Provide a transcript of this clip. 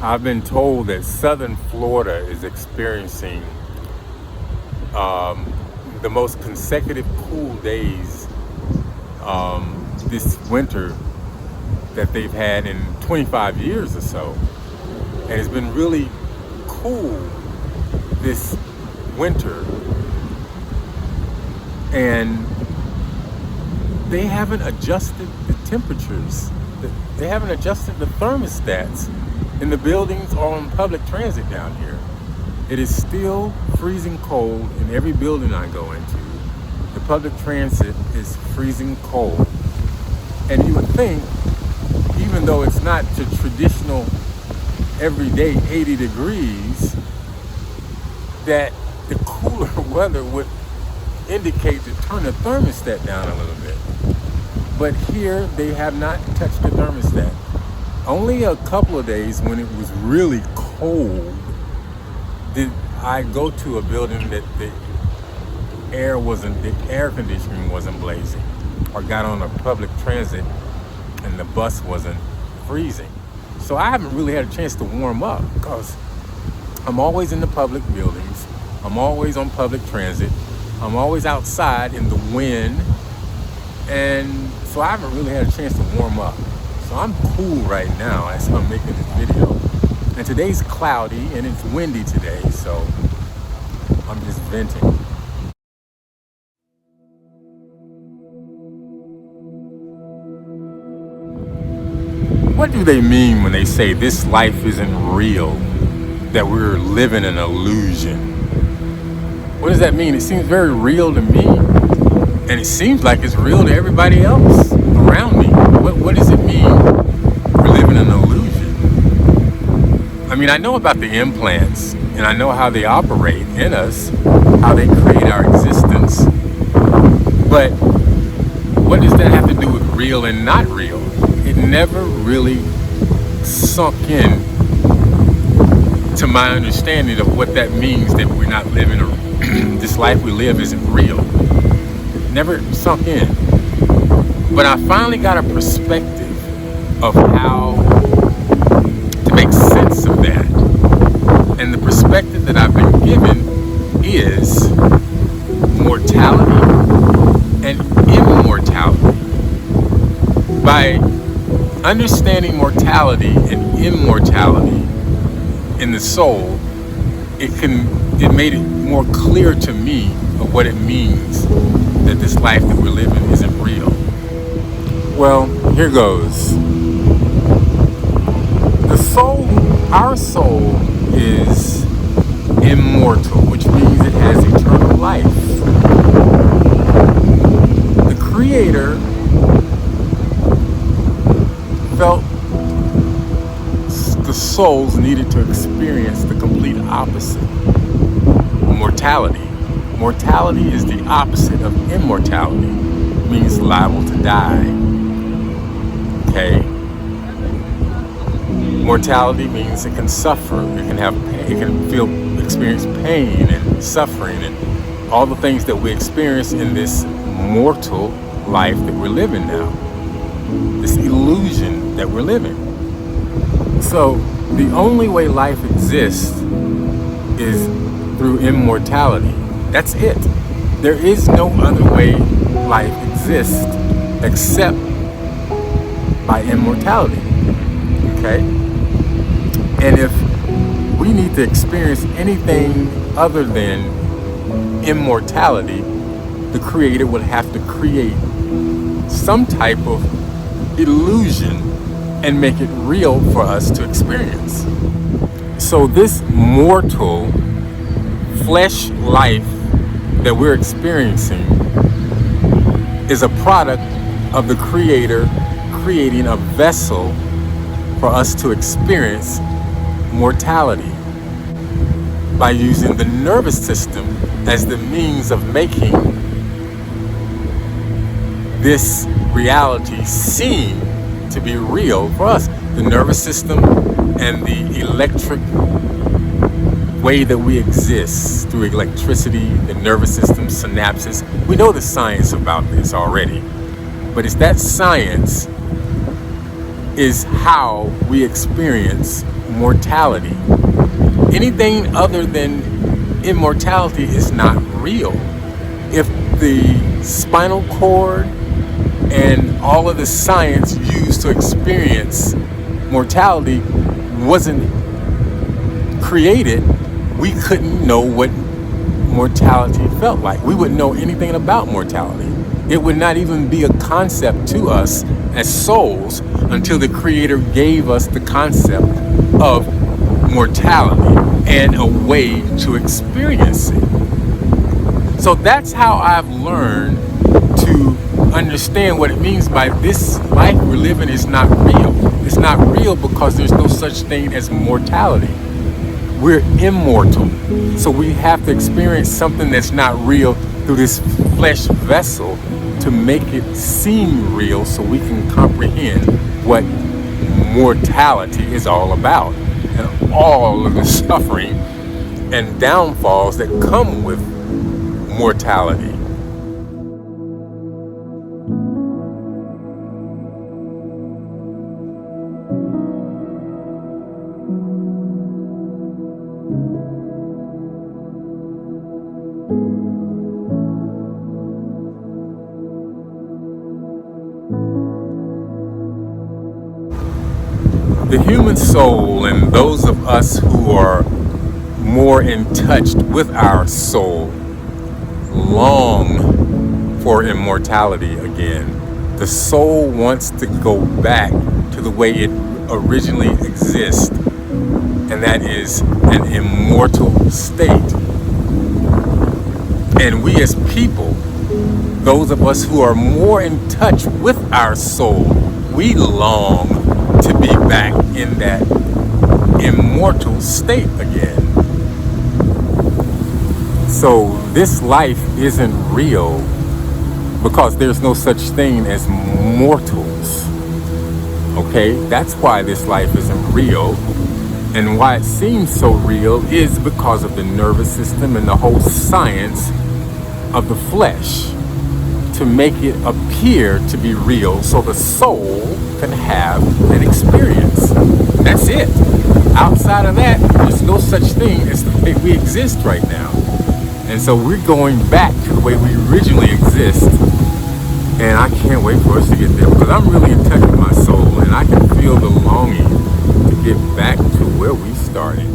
I've been told that southern Florida is experiencing the most consecutive cool days this winter that they've had in 25 years or so. And it's been really cool this winter. And they haven't adjusted the temperatures. They haven't adjusted the thermostats in the buildings or on public transit down here. It is still freezing cold in every building I go into. The public transit is freezing cold. And you would think, even though it's not the traditional everyday 80 degrees, that the cooler weather would indicate to turn the thermostat down a little bit. But here they have not touched the thermostat. Only a couple of days when it was really cold did I go to a building that the air conditioning wasn't blazing, or got on a public transit and the bus wasn't freezing. So I haven't really had a chance to warm up because I'm always in the public buildings. I'm always on public transit. I'm always outside in the wind. And so I haven't really had a chance to warm up. So I'm cool right now as I'm making this video. And today's cloudy and it's windy today, so I'm just venting. What do they mean when they say this life isn't real, that we're living an illusion? What does that mean? It seems very real to me, and it seems like it's real to everybody else around me. What does it mean we're living an illusion? I mean, I know about the implants, and I know how they operate in us, how they create our existence, but what does that have to do with real and not real? It never really sunk in to my understanding of what that means, that we're not living this life we live isn't real. Never sunk in. But I finally got a perspective of how to make sense of that. And the perspective that I've been given is mortality and immortality. By understanding mortality and immortality in the soul, it made it more clear to me of what it means that this life that we're living isn't real. Well, here goes. The soul, our soul, is immortal, which means it has eternal life. The Creator felt the souls needed to experience the complete opposite. Mortality. Mortality is the opposite of immortality. It means liable to die. Okay? Mortality means it can suffer. It can have pain. It can experience pain and suffering and all the things that we experience in this mortal life that we're living now. This illusion that we're living. So the only way life exists is through immortality. That's it. There is no other way life exists except by immortality. Okay? And if we need to experience anything other than immortality, the Creator would have to create some type of illusion and make it real for us to experience. So this mortal flesh life that we're experiencing is a product of the Creator creating a vessel for us to experience mortality by using the nervous system as the means of making this reality seem to be real for us. The nervous system and the electric way that we exist through electricity, the nervous system, synapses. We know the science about this already, but it's that science is how we experience mortality. Anything other than immortality is not real. If the spinal cord and all of the science used to experience mortality wasn't created, we couldn't know what mortality felt like. We wouldn't know anything about mortality. It would not even be a concept to us as souls until the Creator gave us the concept of mortality and a way to experience it. So that's how I've learned to understand what it means by this life we're living is not real. It's not real because there's no such thing as mortality. We're immortal. So we have to experience something that's not real through this flesh vessel to make it seem real so we can comprehend what mortality is all about and all of the suffering and downfalls that come with mortality. The human soul, and those of us who are more in touch with our soul, long for immortality again. The soul wants to go back to the way it originally exists, and that is an immortal state. And we as people, those of us who are more in touch with our soul, we long to be back in that immortal state again. So this life isn't real because there's no such thing as mortals. Okay, that's why this life isn't real. And why it seems so real is because of the nervous system and the whole science of the flesh to make it appear to be real so the soul can have an experience. That's it. Outside of that, there's no such thing as the way we exist right now. And so we're going back to the way we originally exist. And I can't wait for us to get there because I'm really in touch with my soul and I can feel the longing to get back to where we started.